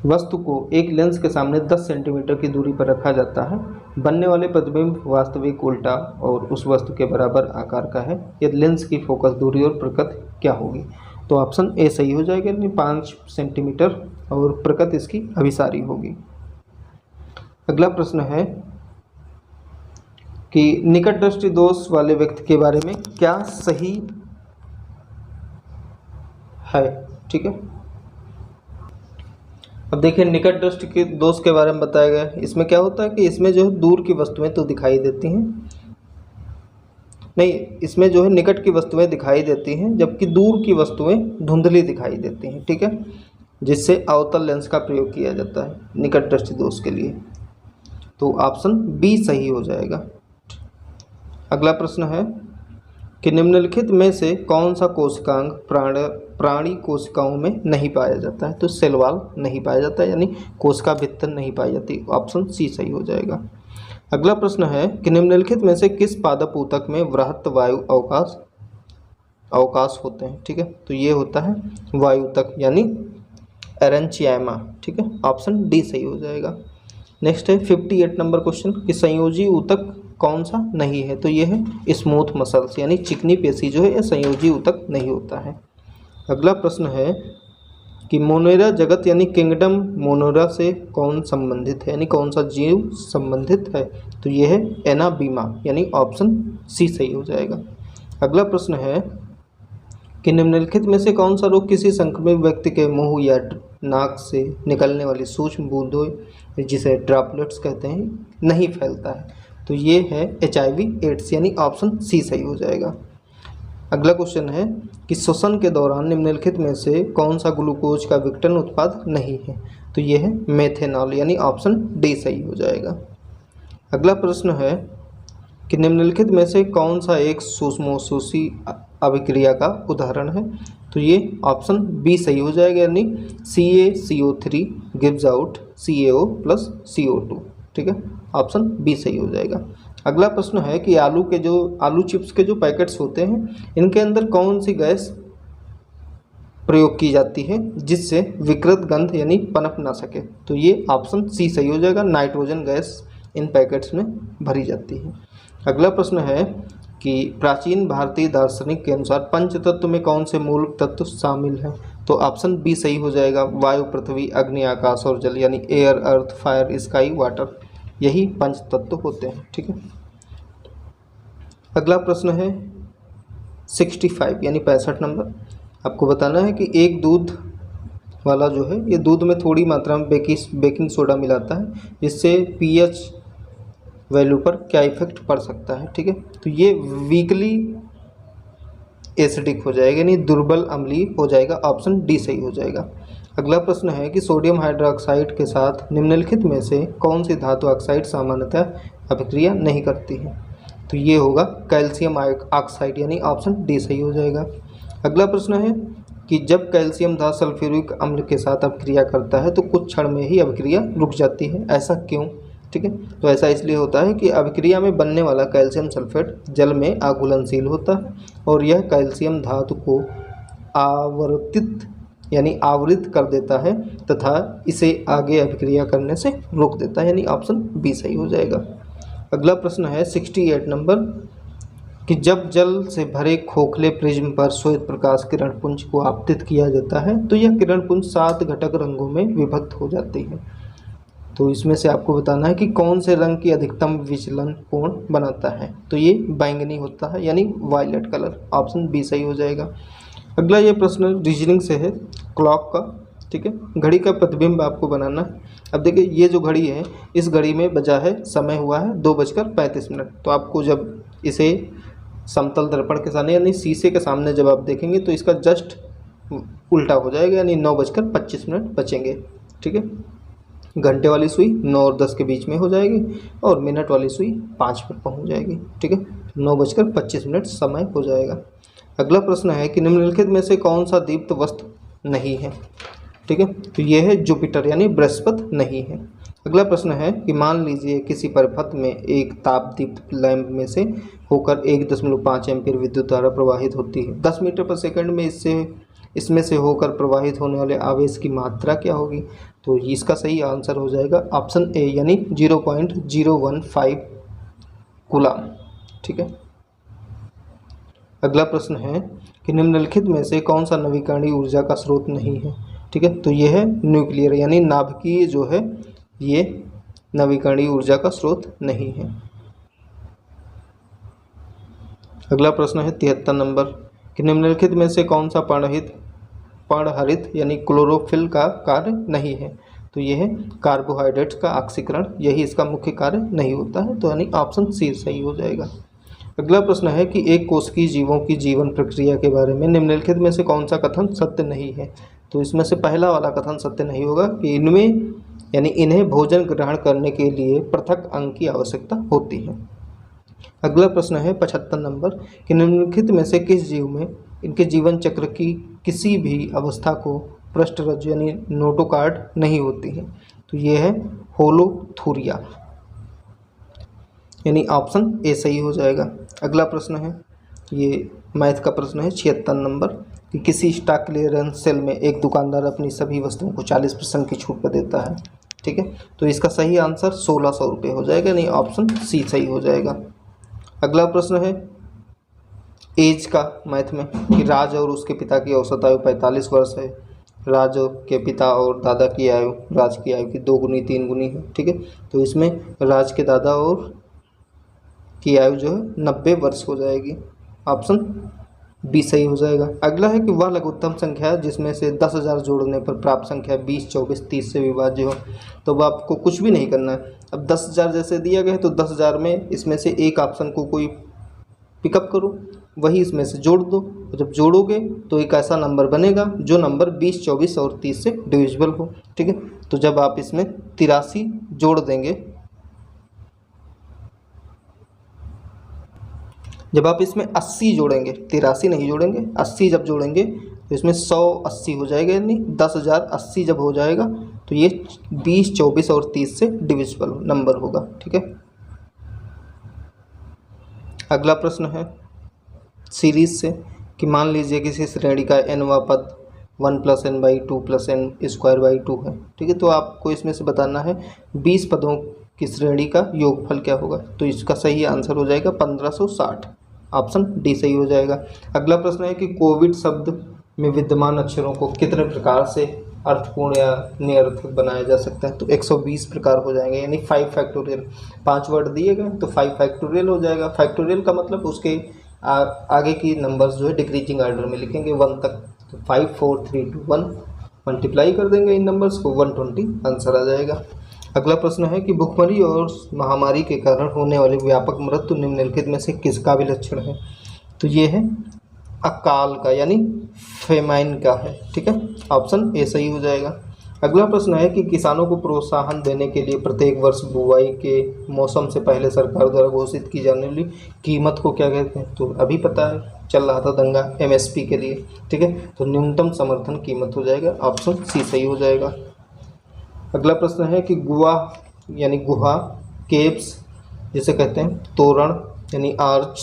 वस्तु को एक लेंस के सामने 10 सेंटीमीटर की दूरी पर रखा जाता है, बनने वाले प्रतिबिंब वास्तविक, उल्टा और उस वस्तु के बराबर आकार का है। यदि लेंस की फोकस दूरी और प्रकृति क्या होगी? तो ऑप्शन ए सही हो जाएगा, यानी 5 सेंटीमीटर और प्रकृति इसकी अभिसारी होगी। अगला प्रश्न है कि निकट दृष्टि दोष वाले व्यक्ति के बारे में क्या सही है? ठीक है, अब देखिए निकट दृष्टि के दोष के बारे में बताया गया है। इसमें क्या होता है कि इसमें जो है दूर की वस्तुएं तो दिखाई देती हैं, नहीं, इसमें जो है निकट की वस्तुएं दिखाई देती हैं जबकि दूर की वस्तुएं धुंधली दिखाई देती हैं। ठीक है, जिससे अवतल लेंस का प्रयोग किया जाता है निकट दृष्टि दोष के लिए, तो ऑप्शन बी सही हो जाएगा। अगला प्रश्न है कि निम्नलिखित में से कौन सा कोशिकांग प्राणी कोशिकाओं में नहीं पाया जाता है? तो सेल वॉल नहीं पाया जाता है, यानी कोशिका भित्तर नहीं पाई जाती, ऑप्शन सी सही हो जाएगा। अगला प्रश्न है कि निम्नलिखित में से किस पादप ऊतक में वृहत वायु अवकाश होते हैं? ठीक है, तो ये होता है वायु ऊतक, यानी एरेंचियामा। ठीक है, ऑप्शन डी सही हो जाएगा। नेक्स्ट है 58 नंबर क्वेश्चन कि संयोजी ऊतक कौन सा नहीं है? तो ये है स्मूथ मसल्स, यानी चिकनी पेशी जो है यह संयोजी ऊतक नहीं होता है। अगला प्रश्न है कि मोनेरा जगत यानी किंगडम मोनेरा से कौन संबंधित है, यानी कौन सा जीव संबंधित है? तो ये है एनाबीमा, यानी ऑप्शन सी सही हो जाएगा। अगला प्रश्न है कि निम्नलिखित में से कौन सा रोग किसी संक्रमित व्यक्ति के मुंह या नाक से निकलने वाली सूक्ष्म बूंदों, जिसे ड्रॉपलेट्स कहते हैं, नहीं फैलता है? तो ये है HIV एड्स, यानी ऑप्शन सी सही हो जाएगा। अगला क्वेश्चन है कि श्वसन के दौरान निम्नलिखित में से कौन सा ग्लूकोज का विघटन उत्पाद नहीं है? तो ये है मेथेनॉल, यानी ऑप्शन डी सही हो जाएगा। अगला प्रश्न है कि निम्नलिखित में से कौन सा एक सूक्ष्मोष्माशी अभिक्रिया का उदाहरण है? तो ये ऑप्शन बी सही हो जाएगा, यानी CaCO3 gives out CaO + CO2। ठीक है, ऑप्शन बी सही हो जाएगा। अगला प्रश्न है कि आलू चिप्स के जो पैकेट्स होते हैं, इनके अंदर कौन सी गैस प्रयोग की जाती है जिससे विकृत गंध यानी पनप ना सके? तो ये ऑप्शन सी सही हो जाएगा, नाइट्रोजन गैस इन पैकेट्स में भरी जाती है। अगला प्रश्न है कि प्राचीन भारतीय दार्शनिक के अनुसार पंच तत्व में कौन से मूल तत्व शामिल हैं? तो ऑप्शन बी सही हो जाएगा, वायु, पृथ्वी, अग्नि, आकाश और जल, यानी एयर, अर्थ, फायर, स्काई, वाटर, यही पंच तत्व होते हैं। ठीक है, अगला प्रश्न है 65 यानी 65 नंबर। आपको बताना है कि एक दूध वाला जो है ये दूध में थोड़ी मात्रा में बेकिंग सोडा मिलाता है, जिससे pH वैल्यू पर क्या इफेक्ट पड़ सकता है? ठीक है, तो ये वीकली एसिडिक हो जाएगा, यानी दुर्बल अम्लीय हो जाएगा, ऑप्शन डी सही हो जाएगा। अगला प्रश्न है कि सोडियम हाइड्रोक्साइड के साथ निम्नलिखित में से कौन सी धातु ऑक्साइड सामान्यतः अभिक्रिया नहीं करती है? तो ये होगा कैल्शियम ऑक्साइड, यानी ऑप्शन डी सही हो जाएगा। अगला प्रश्न है कि जब कैल्शियम धातु सल्फ्यूरिक अम्ल के साथ अभिक्रिया करता है तो कुछ क्षण में ही अभिक्रिया रुक जाती है, ऐसा क्यों? ठीक है, तो ऐसा इसलिए होता है कि अभिक्रिया में बनने वाला कैल्शियम सल्फेट जल में आघूलनशील होता है और यह कैल्शियम धातु को आवृत कर देता है तथा इसे आगे अभिक्रिया करने से रोक देता है, यानी ऑप्शन बी सही हो जाएगा। अगला प्रश्न है 68 नंबर कि जब जल से भरे खोखले प्रिज्म पर श्वेत प्रकाश किरण पुंज को आपतित किया जाता है तो यह किरण पुंज 7 घटक रंगों में विभक्त हो जाती है। तो इसमें से आपको बताना है कि कौन से रंग की अधिकतम विचलन कोण बनाता है। तो ये बैंगनी होता है यानी वायलेट कलर, ऑप्शन बी सही हो जाएगा। अगला ये प्रश्न रीजनिंग से है, क्लॉक का, ठीक है। घड़ी का प्रतिबिंब आपको बनाना है। अब देखिए ये जो घड़ी है, इस घड़ी में बजा है, समय हुआ है 2:35। तो आपको जब इसे समतल दर्पण के सामने यानी शीशे के सामने जब आप देखेंगे तो इसका जस्ट उल्टा हो जाएगा यानी 9:25 बचेंगे, ठीक है। घंटे वाली सुई 9 और 10 के बीच में हो जाएगी और मिनट वाली सुई 5 पर पहुंच जाएगी, ठीक है। 9:25 समय हो जाएगा। अगला प्रश्न है कि निम्नलिखित में से कौन सा दीप्त वस्तु नहीं है, ठीक है। तो ये है जुपिटर यानी बृहस्पति नहीं है। अगला प्रश्न है कि मान लीजिए किसी परिपथ में एक ताप दीप्त लैंप में से होकर 1.5 एम्पीयर विद्युत धारा प्रवाहित होती है। 10 मीटर पर सेकंड में इसमें से होकर प्रवाहित होने वाले आवेश की मात्रा क्या होगी। तो इसका सही आंसर हो जाएगा ऑप्शन ए यानी 0.015 कूलम, ठीक है। अगला प्रश्न है कि निम्नलिखित में से कौन सा नवीकरणीय ऊर्जा का स्रोत नहीं है, ठीक है। तो ये है न्यूक्लियर यानी नाभिकीय जो है ये नवीकरणीय ऊर्जा का स्रोत नहीं है। अगला प्रश्न है 73 नंबर कि निम्नलिखित में से कौन सा पर्णहरित यानी क्लोरोफिल का कार्य नहीं है। तो यह है कार्बोहाइड्रेट्स का ऑक्सीकरण, यही इसका मुख्य कार्य नहीं होता है। तो यानी ऑप्शन सी सही हो जाएगा। अगला प्रश्न है कि एक कोशिकीय जीवों की जीवन प्रक्रिया के बारे में निम्नलिखित में से कौन सा कथन सत्य नहीं है। तो इसमें से पहला वाला कथन सत्य नहीं होगा कि इन्हें भोजन ग्रहण करने के लिए पृथक अंग की आवश्यकता होती है। अगला प्रश्न है 75 नंबर कि निम्नलिखित में से किस जीव में इनके जीवन चक्र की किसी भी अवस्था को पृष्ठरज्जु यानी नोटोकार्ड नहीं होती है। तो ये है होलोथूरिया यानी ऑप्शन ए सही हो जाएगा। अगला प्रश्न है ये मैथ का प्रश्न है 76 नंबर कि किसी स्टॉक क्लियरेंस सेल में एक दुकानदार अपनी सभी वस्तुओं को 40% की छूट पर देता है, ठीक है। तो इसका सही आंसर 1600 रुपये हो जाएगा, नहीं ऑप्शन सी सही हो जाएगा। अगला प्रश्न है एज का मैथ में कि राज और उसके पिता की औसत आयु 45 वर्ष है। राज के पिता और दादा की आयु राज की आयु की 2 गुनी 3 गुनी है, ठीक है। तो इसमें राज के दादा और की आयु जो है 90 वर्ष हो जाएगी, ऑप्शन बी सही हो जाएगा। अगला है कि वह लघुत्तम संख्या जिसमें से 10,000 जोड़ने पर प्राप्त संख्या 20, 24, 30 से विभाज्य हो। तो वह आपको कुछ भी नहीं करना है। अब 10,000 जैसे दिया गया है तो 10,000 में इसमें से एक ऑप्शन को कोई पिकअप करो, वही इसमें से जोड़ दो। जब जोड़ोगे तो एक ऐसा नंबर बनेगा जो नंबर 20, 24 और 30 से डिविजिबल हो, ठीक है। तो जब आप इसमें 83 जोड़ देंगे, जब आप इसमें 80 जोड़ेंगे, 83 नहीं जोड़ेंगे, 80 जब जोड़ेंगे तो इसमें 180 हो जाएगा यानी 10,080 जब हो जाएगा तो ये 20, 24 और 30 से डिविजिबल नंबर होगा, ठीक है। अगला प्रश्न है सीरीज से कि मान लीजिए किसी श्रेणी का nवां पद 1 + n/2 + n² है, ठीक है। तो आपको इसमें से बताना है 20 पदों की श्रेणी का योगफल क्या होगा। तो इसका सही आंसर हो जाएगा 1560, ऑप्शन डी सही हो जाएगा। अगला प्रश्न है कि कोविड शब्द में विद्यमान अक्षरों को कितने प्रकार से अर्थपूर्ण या निरर्थक बनाया जा सकता है। तो 120 प्रकार हो जाएंगे यानी 5 फैक्टोरियल। 5 वर्ड दिए गए तो 5 फैक्टोरियल हो जाएगा। फैक्टोरियल का मतलब उसके आगे की नंबर्स जो है डिक्रीजिंग ऑर्डर में लिखेंगे 1 तक। तो 5, 4, 3, 2, 1 मल्टीप्लाई कर देंगे इन नंबर्स को, 120 आंसर आ जाएगा। अगला प्रश्न है कि भुखमरी और महामारी के कारण होने वाले व्यापक मृत्यु निम्नलिखित में से किसका विलक्षण है। तो ये है अकाल का यानी फेमाइन का है, ठीक है। ऑप्शन ए सही हो जाएगा। अगला प्रश्न है कि किसानों को प्रोत्साहन देने के लिए प्रत्येक वर्ष बुआई के मौसम से पहले सरकार द्वारा घोषित की जाने वाली कीमत को क्या कहते हैं। तो अभी पता है चल रहा था दंगा MSP के लिए, ठीक है। तो न्यूनतम समर्थन कीमत हो जाएगा, ऑप्शन सी सही हो जाएगा। अगला प्रश्न है कि गुहा यानी गुहा, केव्स जिसे कहते हैं, तोरण यानी आर्च,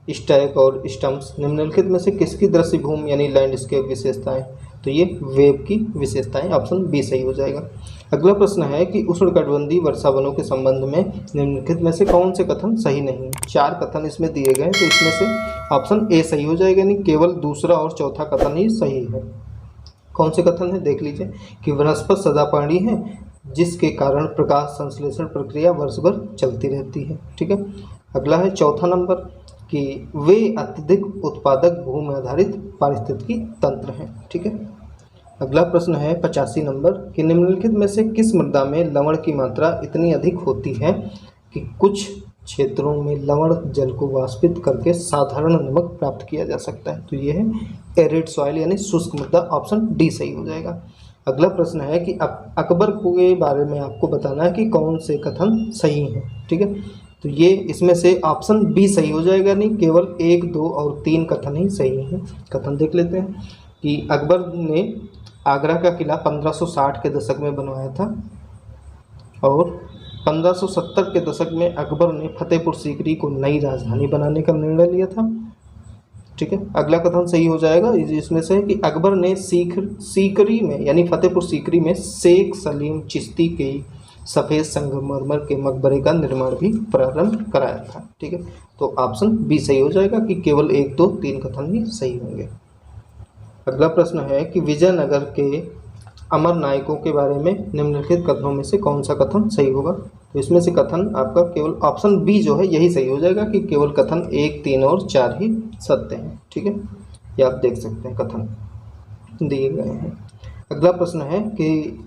स्टैक और स्टम्प्स निम्नलिखित में से किसकी दृश्य भूमि यानी लैंडस्केप विशेषताएं। तो ये वेब की विशेषताएं, ऑप्शन बी सही हो जाएगा। अगला प्रश्न है कि उष्णकटिबंधीय वर्षावनों के संबंध में निम्नलिखित में से कौन से कथन सही नहीं है। 4 कथन इसमें दिए गए हैं, तो इसमें से ऑप्शन ए सही हो जाएगा, यानी केवल दूसरा और चौथा कथन ही सही है। कौन से कथन है देख लीजिए कि वनस्पति सदापर्णी है जिसके कारण प्रकाश संश्लेषण प्रक्रिया वर्ष भर चलती रहती है। ठीक है। अगला है चौथा नंबर कि वे अत्यधिक उत्पादक भूमि आधारित पारिस्थितिकी तंत्र हैं। ठीक है। अगला प्रश्न है 85 नंबर कि निम्नलिखित में से किस मृदा में लवण की मात्रा इतनी अधिक होती है कि कुछ क्षेत्रों में लवण जल को वाष्पित करके साधारण नमक प्राप्त किया जा सकता है। तो ये है एरिड सॉइल यानी शुष्क मृदा, ऑप्शन डी सही हो जाएगा। अगला प्रश्न है कि अकबर के बारे में आपको बताना है कि कौन से कथन सही हैं। ठीक है। तो ये इसमें से ऑप्शन बी सही हो जाएगा, नहीं केवल 1, 2 और 3 कथन ही सही हैं। कथन देख लेते हैं कि अकबर ने आगरा का किला 1560 के दशक में बनवाया था और 1570 के दशक में अकबर ने फतेहपुर सीकरी को नई राजधानी बनाने का निर्णय लिया था। ठीक है। अगला कथन सही हो जाएगा इसमें से कि अकबर ने सीकरी में यानी फतेहपुर सीकरी में शेख सलीम चिश्ती के सफ़ेद संगमरमर के मकबरे का निर्माण भी प्रारंभ कराया था। ठीक है। तो ऑप्शन बी सही हो जाएगा कि केवल 1, 2, 3 कथन ही सही होंगे। अगला प्रश्न है कि विजयनगर के अमर नायकों के बारे में निम्नलिखित कथनों में से कौन सा कथन सही होगा। तो इसमें से कथन आपका केवल ऑप्शन बी जो है यही सही हो जाएगा कि केवल कथन 1, 3 और 4 ही सत्य हैं। ठीक है। ये आप देख सकते हैं कथन दिए गए हैं। अगला प्रश्न है कि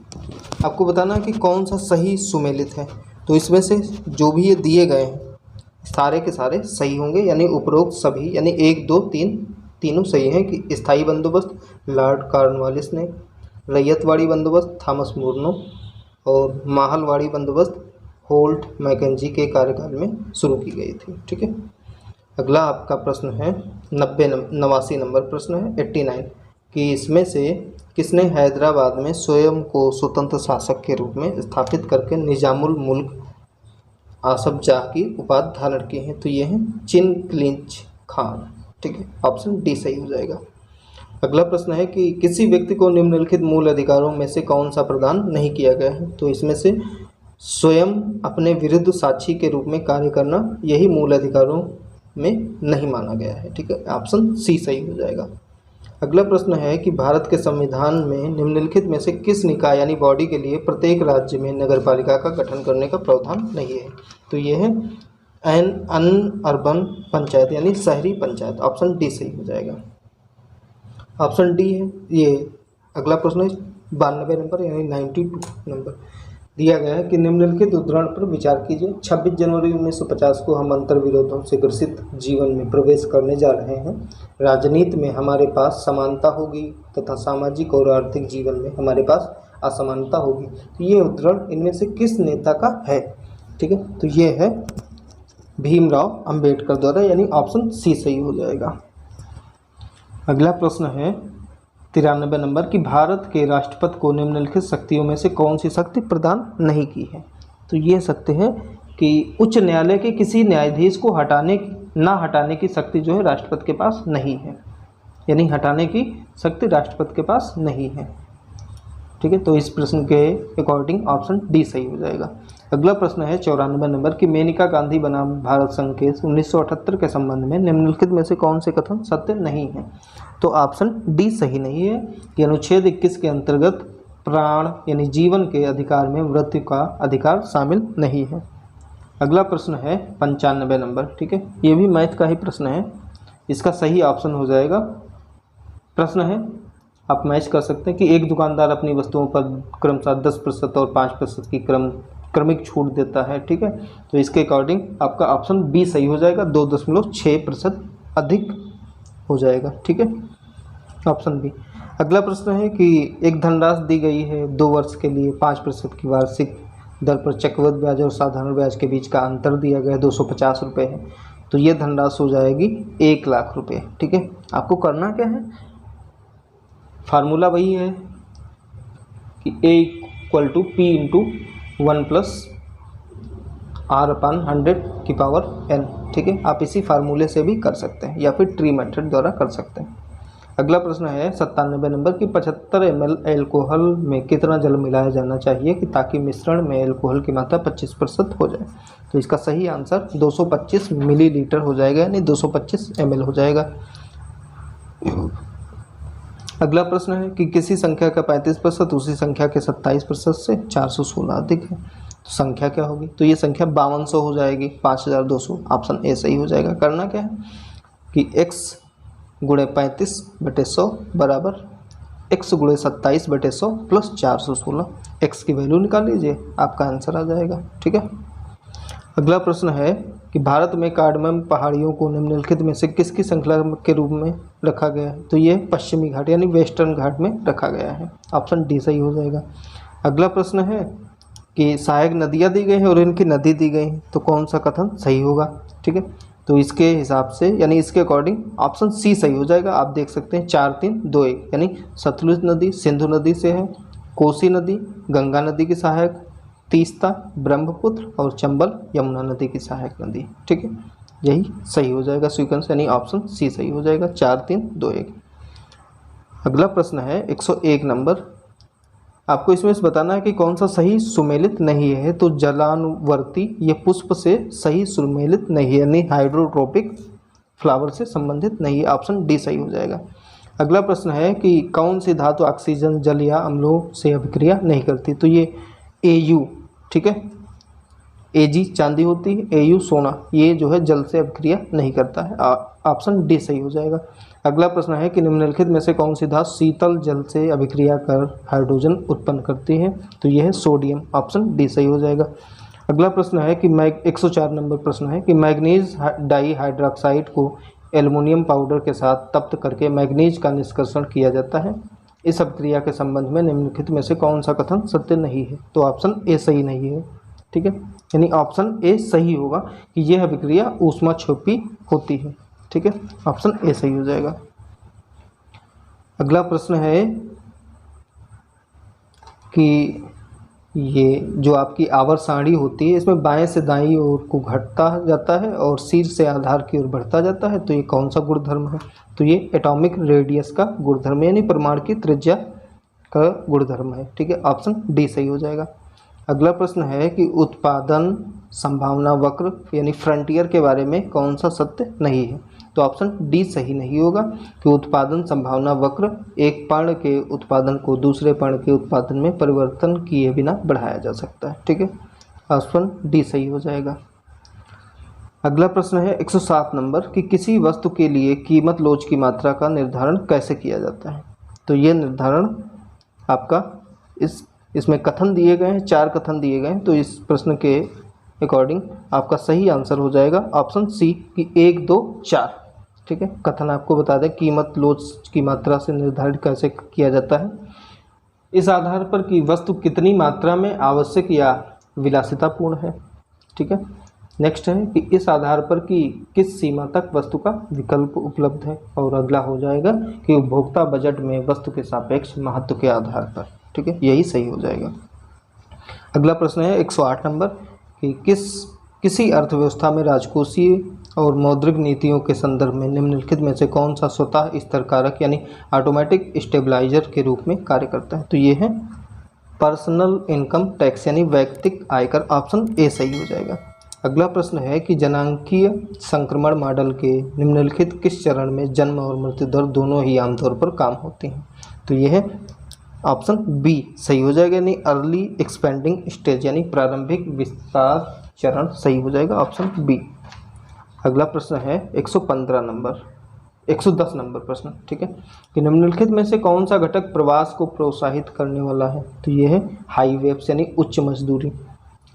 आपको बताना है कि कौन सा सही सुमेलित है। तो इसमें से जो भी ये दिए गए हैं सारे के सारे सही होंगे, यानी उपरोक्त सभी यानी 1, 2, 3 तीनों सही हैं कि स्थायी बंदोबस्त लॉर्ड कॉर्नवालिस ने, रैयतवाड़ी बंदोबस्त थॉमस मुरनो और माहलवाड़ी बंदोबस्त होल्ट मैकेंजी के कार्यकाल में शुरू की गई थी। ठीक है। अगला आपका प्रश्न है 89 नंबर प्रश्न है 89 कि इसमें से किसने हैदराबाद में स्वयं को स्वतंत्र शासक के रूप में स्थापित करके निजामुल मुल्क आसफ जाह की उपाधि धारण की है। तो ये है चिनक्लिंच खान। ठीक है। ऑप्शन डी सही हो जाएगा। अगला प्रश्न है कि किसी व्यक्ति को निम्नलिखित मूल अधिकारों में से कौन सा प्रदान नहीं किया गया है। तो इसमें से स्वयं अपने विरुद्ध साक्षी के रूप में कार्य करना यही मूल अधिकारों में नहीं माना गया है। ठीक है। ऑप्शन सी सही हो जाएगा। अगला प्रश्न है कि भारत के संविधान में निम्नलिखित में से किस निकाय यानी बॉडी के लिए प्रत्येक राज्य में नगरपालिका का गठन करने का प्रावधान नहीं है। तो ये है अर्बन पंचायत यानी शहरी पंचायत, ऑप्शन डी सही हो जाएगा। ऑप्शन डी है ये। अगला प्रश्न है 92 नंबर यानी 92 नंबर दिया गया है कि निम्नलिखित उदाहरण पर विचार कीजिए। 26 जनवरी 1950 को हम अंतर विरोधों से ग्रसित जीवन में प्रवेश करने जा रहे हैं। राजनीति में हमारे पास समानता होगी तथा सामाजिक और आर्थिक जीवन में हमारे पास असमानता होगी। तो ये उदाहरण इनमें से किस नेता का है। ठीक है। तो ये है भीमराव अंबेडकर द्वारा, यानी ऑप्शन सी सही हो जाएगा। अगला प्रश्न है 93 नंबर कि भारत के राष्ट्रपति को निम्नलिखित शक्तियों में से कौन सी शक्ति प्रदान नहीं की है। तो ये शक्ति है कि उच्च न्यायालय के किसी न्यायाधीश को हटाने की शक्ति जो है राष्ट्रपति के पास नहीं है, यानी हटाने की शक्ति राष्ट्रपति के पास नहीं है। ठीक है। तो इस प्रश्न के अकॉर्डिंग ऑप्शन डी सही हो जाएगा। अगला प्रश्न है 94 नंबर कि मेनका गांधी बनाम भारत संघ के 1978 के संबंध में निम्नलिखित में से कौन से कथन सत्य नहीं है। तो ऑप्शन डी सही नहीं है कि अनुच्छेद 21 के अंतर्गत प्राण यानी जीवन के अधिकार में मृत्यु का अधिकार शामिल नहीं है। अगला प्रश्न है 95 नंबर। ठीक है। ये भी मैथ का ही प्रश्न है, इसका सही ऑप्शन हो जाएगा। प्रश्न है आप मैच कर सकते हैं कि एक दुकानदार अपनी वस्तुओं पर क्रमशः 10% और 5% की क्रमिक छूट देता है। ठीक है। तो इसके अकॉर्डिंग आपका ऑप्शन बी सही हो जाएगा, 2.6% अधिक हो जाएगा। ठीक है। Option b. अगला प्रश्न है कि एक धनराशि दी गई है 2 वर्ष के लिए 5% की वार्षिक दर पर चक्रवृद्धि ब्याज और साधारण ब्याज के बीच का अंतर दिया गया है 250 रुपये है। तो ये धनराशि हो जाएगी 1 लाख रुपये। ठीक है। आपको करना क्या है, फार्मूला वही है कि A = 1+R/100⁴ n। ठीक है। आप इसी फार्मूले से भी कर सकते हैं या फिर ट्री मेथड द्वारा कर सकते हैं। अगला प्रश्न है 97 नंबर की 75 ml एल्कोहल में कितना जल मिलाया जाना चाहिए कि ताकि मिश्रण में एल्कोहल की मात्रा 25% हो जाए। तो इसका सही आंसर 225 मिलीलीटर हो जाएगा, यानी 225 ml हो जाएगा। अगला प्रश्न है कि किसी संख्या का 35% उसी संख्या के 27% से 416 अधिक है, तो संख्या क्या होगी? तो ये संख्या 5200 हो जाएगी, 5200। ऑप्शन ए सही हो जाएगा। करना क्या है कि x गुणे 35/100 बराबर x गुणे 27/100 प्लस 416। x की वैल्यू निकाल लीजिए, आपका आंसर आ जाएगा। ठीक है। अगला प्रश्न है कि भारत में कार्डमम पहाड़ियों को निम्नलिखित में से किसकी श्रृंखला के रूप में रखा गया है? तो ये पश्चिमी घाट यानी वेस्टर्न घाट में रखा गया है। ऑप्शन डी सही हो जाएगा। अगला प्रश्न है कि सहायक नदियाँ दी गई हैं और इनकी नदी दी गई हैं, तो कौन सा कथन सही होगा? ठीक है, तो इसके हिसाब से यानी इसके अकॉर्डिंग ऑप्शन सी सही हो जाएगा। आप देख सकते हैं 4 3 2 1, यानी सतलुज नदी सिंधु नदी से है, कोसी नदी गंगा नदी की सहायक, तीस्ता ब्रह्मपुत्र और चंबल यमुना नदी की सहायक नदी। ठीक है, यही सही हो जाएगा सीक्वेंस, यानी ऑप्शन सी सही हो जाएगा। 4 3 2 1। अगला प्रश्न है 101 नंबर। आपको इसमें से बताना है कि कौन सा सही सुमेलित नहीं है। तो जलानुवर्ती ये पुष्प से सही सुमेलित नहीं है, यानी हाइड्रोट्रोपिक फ्लावर से संबंधित नहीं है। ऑप्शन डी सही हो जाएगा। अगला प्रश्न है कि कौन सी धातु ऑक्सीजन जल या अम्लों से अभिक्रिया नहीं करती? तो ये Au, ठीक है, Ag चांदी होती है, Au सोना, ये जो है जल से अभिक्रिया नहीं करता है। ऑप्शन डी सही हो जाएगा। अगला प्रश्न है कि निम्नलिखित में से कौन सी धातु शीतल जल से अभिक्रिया कर हाइड्रोजन उत्पन्न करती है? तो यह है सोडियम। ऑप्शन डी सही हो जाएगा। अगला प्रश्न है कि 104 नंबर प्रश्न है कि मैग्नीज डाई हाइड्रोक्साइड को एल्युमिनियम पाउडर के साथ तप्त करके मैग्नीज का निष्कर्षण किया जाता है। इस अभिक्रिया के संबंध में निम्नलिखित में से कौन सा कथन सत्य नहीं है? तो ऑप्शन ए सही नहीं है। ठीक है, यानी ऑप्शन ए सही होगा कि यह अभिक्रिया ऊष्माक्षेपी होती है। ठीक है, ऑप्शन ए सही हो जाएगा। अगला प्रश्न है कि ये जो आपकी आवर्त सारणी होती है इसमें बाएं से दाईं ओर को घटता जाता है और शीर्ष से आधार की ओर बढ़ता जाता है, तो ये कौन सा गुणधर्म है? तो ये एटॉमिक रेडियस का गुणधर्म यानी परमाणु की त्रिज्या का गुणधर्म है। ठीक है, ऑप्शन डी सही हो जाएगा। अगला प्रश्न है कि उत्पादन संभावना वक्र यानी फ्रंटियर के बारे में कौन सा सत्य नहीं है? तो ऑप्शन डी सही नहीं होगा कि उत्पादन संभावना वक्र एक पर्ण के उत्पादन को दूसरे पर्ण के उत्पादन में परिवर्तन किए बिना बढ़ाया जा सकता है। ठीक है, ऑप्शन डी सही हो जाएगा। अगला प्रश्न है 107 नंबर कि किसी वस्तु के लिए कीमत लोच की मात्रा का निर्धारण कैसे किया जाता है? तो ये निर्धारण आपका इसमें कथन दिए गए हैं, 4 कथन दिए गए हैं, तो इस प्रश्न के अकॉर्डिंग आपका सही आंसर हो जाएगा ऑप्शन सी कि 1 2 4। ठीक है, कथन आपको बता दें कीमत लोच की मात्रा से निर्धारित कैसे किया जाता है। इस आधार पर कि वस्तु कितनी मात्रा में आवश्यक या विलासितापूर्ण है। ठीक है, नेक्स्ट है कि इस आधार पर कि किस सीमा तक वस्तु का विकल्प उपलब्ध है, और अगला हो जाएगा कि उपभोक्ता बजट में वस्तु के सापेक्ष महत्व के आधार पर। ठीक है, यही सही हो जाएगा। अगला प्रश्न है 108 नंबर कि किसी अर्थव्यवस्था में राजकोषीय और मौद्रिक नीतियों के संदर्भ में निम्नलिखित में से कौन सा स्वतः स्थिर कारक यानी ऑटोमेटिक स्टेबलाइजर के रूप में कार्य करता है? तो ये है पर्सनल इनकम टैक्स यानी वैयक्तिक आयकर। ऑप्शन ए सही हो जाएगा। अगला प्रश्न है कि जनांकीय संक्रमण मॉडल के निम्नलिखित किस चरण में जन्म और मृत्यु दर दोनों ही आमतौर पर काम होती हैं? तो ये है ऑप्शन बी सही हो जाएगा, यानी अर्ली एक्सपेंडिंग स्टेज यानी प्रारंभिक विस्तार चरण सही हो जाएगा, ऑप्शन बी। अगला प्रश्न है 110 नंबर प्रश्न। ठीक है, कि निम्नलिखित में से कौन सा घटक प्रवास को प्रोत्साहित करने वाला है? तो ये है हाई वेव्स यानी उच्च मजदूरी,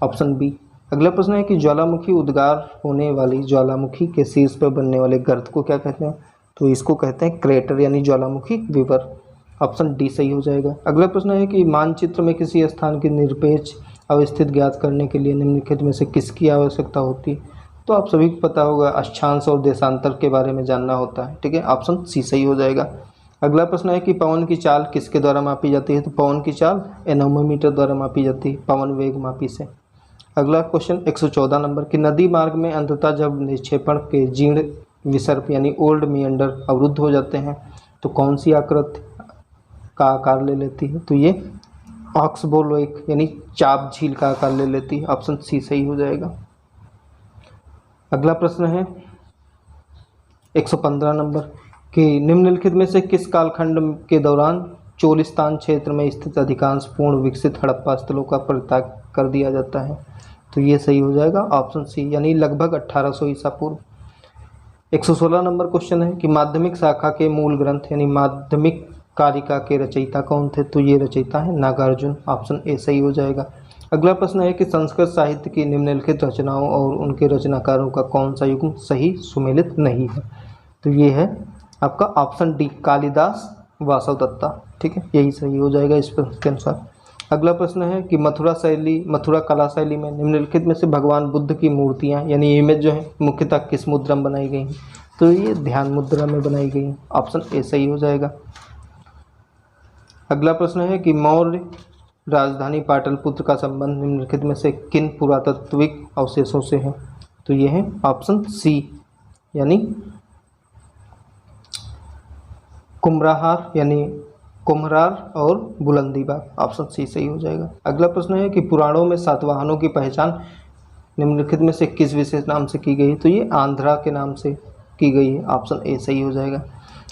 ऑप्शन बी। अगला प्रश्न है कि ज्वालामुखी उद्गार होने वाली ज्वालामुखी के शीर्ष पर बनने वाले गर्त को क्या कहते हैं? तो इसको कहते हैं क्रेटर यानी ज्वालामुखी विवर, ऑप्शन डी सही हो जाएगा। अगला प्रश्न है कि मानचित्र में किसी स्थान की निरपेक्ष अवस्थिति ज्ञात करने के लिए निम्नलिखित में से किसकी आवश्यकता होती है? तो आप सभी को पता होगा अक्षांश और देशांतर के बारे में जानना होता है। ठीक है, ऑप्शन सी सही हो जाएगा। अगला प्रश्न है कि पवन की चाल किसके द्वारा मापी जाती है? तो पवन की चाल एनोमीटर द्वारा मापी जाती है, पवन वेग मापी से। अगला क्वेश्चन 114 नंबर कि नदी मार्ग में अंततः जब निक्षेपण के जीर्ण विसर्प यानी ओल्ड मियंडर अवरुद्ध हो जाते हैं तो कौन सी आकृति का आकार ले लेती है? तो ये ऑक्सबो लेक यानी चाप झील का आकार ले लेती है। ऑप्शन सी सही हो जाएगा। अगला प्रश्न है 115 नंबर कि निम्नलिखित में से किस कालखंड के दौरान चोलिस्तान क्षेत्र में स्थित अधिकांश पूर्ण विकसित हड़प्पा स्थलों का परित्याग कर दिया जाता है? तो ये सही हो जाएगा ऑप्शन सी यानी लगभग 1800 ईसा पूर्व। 116 नंबर क्वेश्चन है कि माध्यमिक शाखा के मूल ग्रंथ यानी माध्यमिक कारिका के रचयिता कौन थे? तो ये रचयिता है नागार्जुन। ऑप्शन ए सही हो जाएगा। अगला प्रश्न है कि संस्कृत साहित्य की निम्नलिखित रचनाओं और उनके रचनाकारों का कौन सा युग्म सही सुमेलित नहीं है? तो ये है आपका ऑप्शन डी कालिदास वासवदत्ता। ठीक है, यही सही हो जाएगा इस प्रश्न के अनुसार। अगला प्रश्न है कि मथुरा कला शैली में निम्नलिखित में से भगवान बुद्ध की मूर्तियाँ यानी इमेज जो है मुख्यतः किस मुद्रा में बनाई गई हैं? तो ये ध्यान मुद्रा में बनाई गई हैं। ऑप्शन ए सही हो जाएगा। अगला प्रश्न है कि मौर्य राजधानी पाटलिपुत्र का संबंध निम्नलिखित में से किन पुरातात्विक अवशेषों से है? तो ये है ऑप्शन सी यानी कुम्हरार और बुलंदीबाग। ऑप्शन सी सही हो जाएगा। अगला प्रश्न है कि पुराणों में सातवाहनों की पहचान निम्नलिखित में से किस विशेष नाम से की गई है? तो ये आंध्रा के नाम से की गई है। ऑप्शन ए सही हो जाएगा।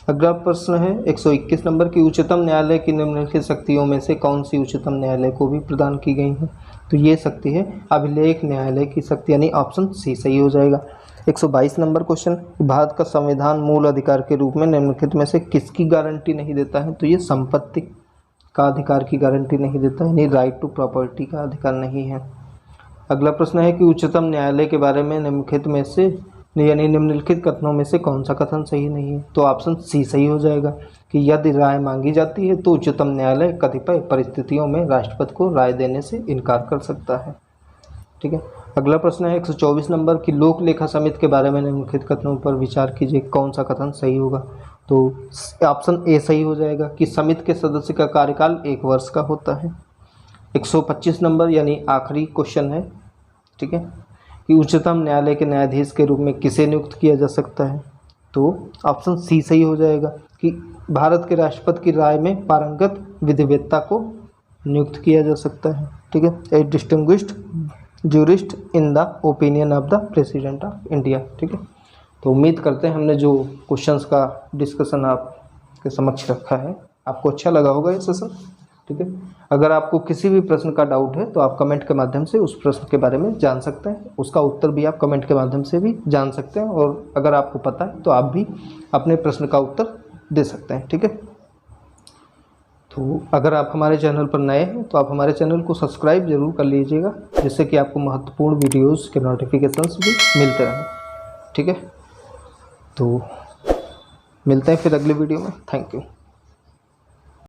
अगला प्रश्न है 121 नंबर की उच्चतम न्यायालय की निम्नलिखित शक्तियों में से कौन सी उच्चतम न्यायालय को भी प्रदान की गई है? तो ये शक्ति है अभिलेख न्यायालय की शक्ति यानी ऑप्शन सी सही हो जाएगा। 122 नंबर क्वेश्चन, भारत का संविधान मूल अधिकार के रूप में निम्नलिखित में से किसकी गारंटी नहीं देता है? तो ये संपत्ति का अधिकार की गारंटी नहीं देता है यानी राइट टू प्रॉपर्टी का अधिकार नहीं है। अगला प्रश्न है कि उच्चतम न्यायालय के बारे में निम्नलिखित कथनों में से कौन सा कथन सही नहीं है? तो ऑप्शन सी सही हो जाएगा कि यदि राय मांगी जाती है तो उच्चतम न्यायालय कतिपय परिस्थितियों में राष्ट्रपति को राय देने से इनकार कर सकता है। ठीक है। अगला प्रश्न है 124 नंबर की लोक लेखा समिति के बारे में निम्नलिखित कथनों पर विचार कीजिए, कौन सा कथन सही होगा? तो ऑप्शन ए सही हो जाएगा कि समिति के सदस्य का कार्यकाल 1 वर्ष का होता है। 125 नंबर यानी आखिरी क्वेश्चन है, ठीक है, कि उच्चतम न्यायालय के न्यायाधीश के रूप में किसे नियुक्त किया जा सकता है? तो ऑप्शन सी सही हो जाएगा कि भारत के राष्ट्रपति की राय में पारंगत विधिवेत्ता को नियुक्त किया जा सकता है। ठीक है, a distinguished jurist in the opinion of the president of India. ठीक है, तो उम्मीद करते हैं हमने जो क्वेश्चंस का डिस्कशन आपके समक्ष रखा है आपको अच्छा लगा होगा ये सेशन। ठीक है, अगर आपको किसी भी प्रश्न का डाउट है तो आप कमेंट के माध्यम से उस प्रश्न के बारे में जान सकते हैं, उसका उत्तर भी आप कमेंट के माध्यम से भी जान सकते हैं, और अगर आपको पता है तो आप भी अपने प्रश्न का उत्तर दे सकते हैं। ठीक है, तो अगर आप हमारे चैनल पर नए हैं तो आप हमारे चैनल को सब्सक्राइब जरूर कर लीजिएगा, जिससे कि आपको महत्वपूर्ण वीडियोस के नोटिफिकेशंस भी मिलते रहें। ठीक है, तो मिलते हैं फिर अगले वीडियो में। Thank you.